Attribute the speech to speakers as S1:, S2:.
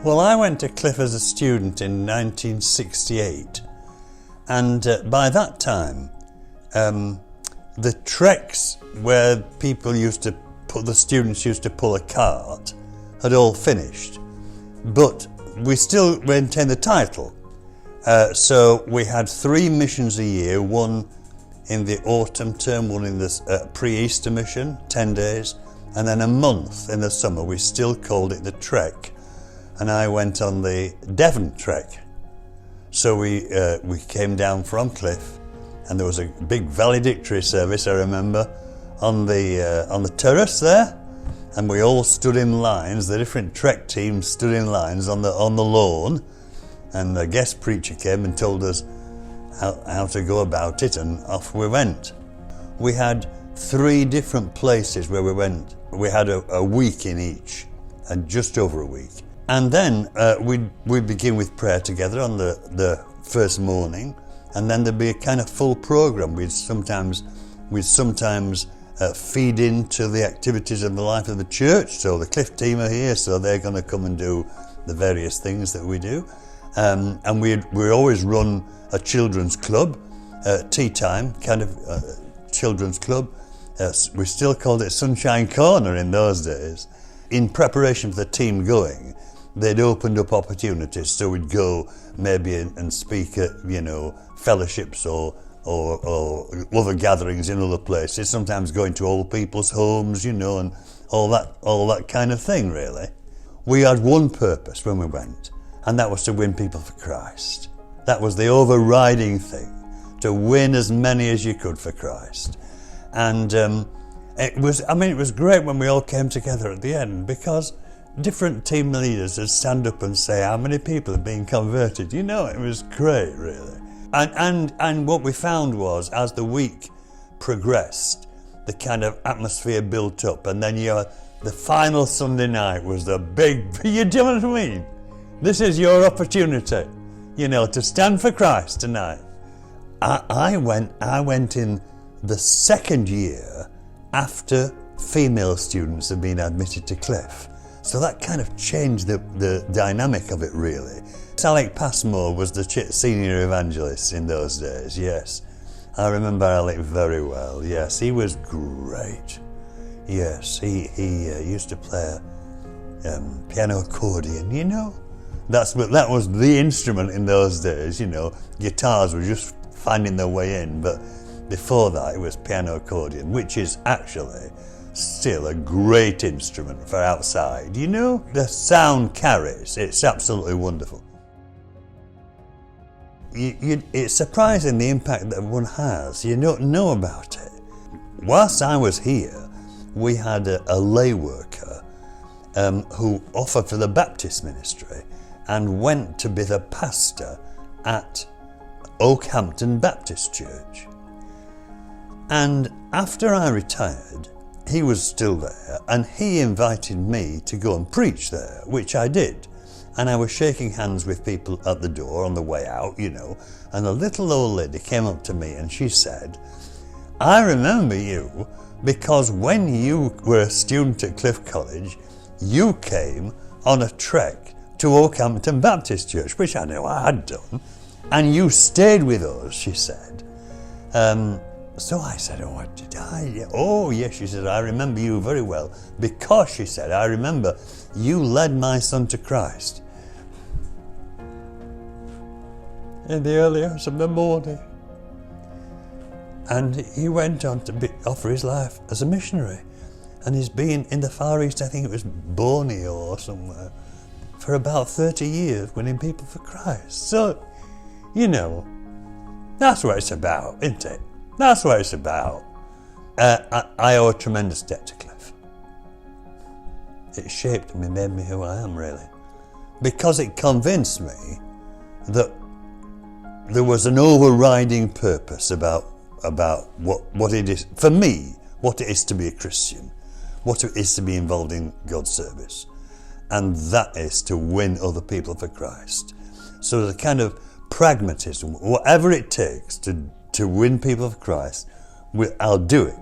S1: Well, I went to Cliff as a student in 1968, and by that time, the treks where the students used to pull a cart had all finished, but we still maintained the title. So we had 3 missions a year, one in the autumn term, one in the pre-Easter mission, 10 days, and then a month in the summer. We still called it the Trek, and I went on the Devon Trek. So we came down from Cliff, and there was a big valedictory service, I remember, on the terrace there, and we all stood in lines. The different Trek teams stood in lines on the lawn, and the guest preacher came and told us how to go about it, and off we went. We had 3 different places where we went. We had a week in each, and just over a week. And then we'd begin with prayer together on the first morning, and then there'd be a kind of full program. We'd sometimes feed into the activities of the life of the church. So the Cliff team are here, so they're going to come and do the various things that we do. And we always run a children's club, tea time, kind of children's club. We still called it Sunshine Corner in those days. In preparation for the team going, they'd opened up opportunities, so we'd go maybe and speak at, fellowships or other gatherings in other places, sometimes going to old people's homes, and all that kind of thing, really. We had one purpose when we went, and that was to win people for Christ. That was the overriding thing, to win as many as you could for Christ. And it was great when we all came together at the end, because different team leaders would stand up and say how many people had been converted. It was great, really. And what we found was, as the week progressed, the kind of atmosphere built up, and then the final Sunday night was the big, you know what I mean? This is your opportunity, to stand for Christ tonight. I went in the second year after female students had been admitted to Cliff. So that kind of changed the dynamic of it, really. Alec Passmore was the senior evangelist in those days, yes. I remember Alec very well, yes. He was great. Yes, he used to play piano accordion, That was the instrument in those days, Guitars were just finding their way in, but before that it was piano accordion, which is actually still a great instrument for outside. The sound carries. It's absolutely wonderful. It's surprising the impact that one has. You don't know about it. Whilst I was here, we had a lay worker who offered for the Baptist ministry and went to be the pastor at Oakhampton Baptist Church. And after I retired, he was still there, and he invited me to go and preach there, which I did. And I was shaking hands with people at the door on the way out, and a little old lady came up to me and she said, "I remember you because when you were a student at Cliff College, you came on a trek to Oakhampton Baptist Church," which I knew I had done, "and you stayed with us," she said. So I said, "Oh, did I? Oh, yes," she said, "I remember you very well because," she said, "I remember you led my son to Christ in the early hours of the morning. And he went on to offer his life as a missionary. And he's been in the Far East, I think it was Borneo or somewhere, for about 30 years, winning people for Christ." So, that's what it's about, isn't it? That's what it's about. I owe a tremendous debt to Cliff. It shaped me, made me who I am, really. Because it convinced me that there was an overriding purpose about what it is, for me, what it is to be a Christian, what it is to be involved in God's service. And that is to win other people for Christ. So the kind of pragmatism, whatever it takes to win people for Christ, I'll do it,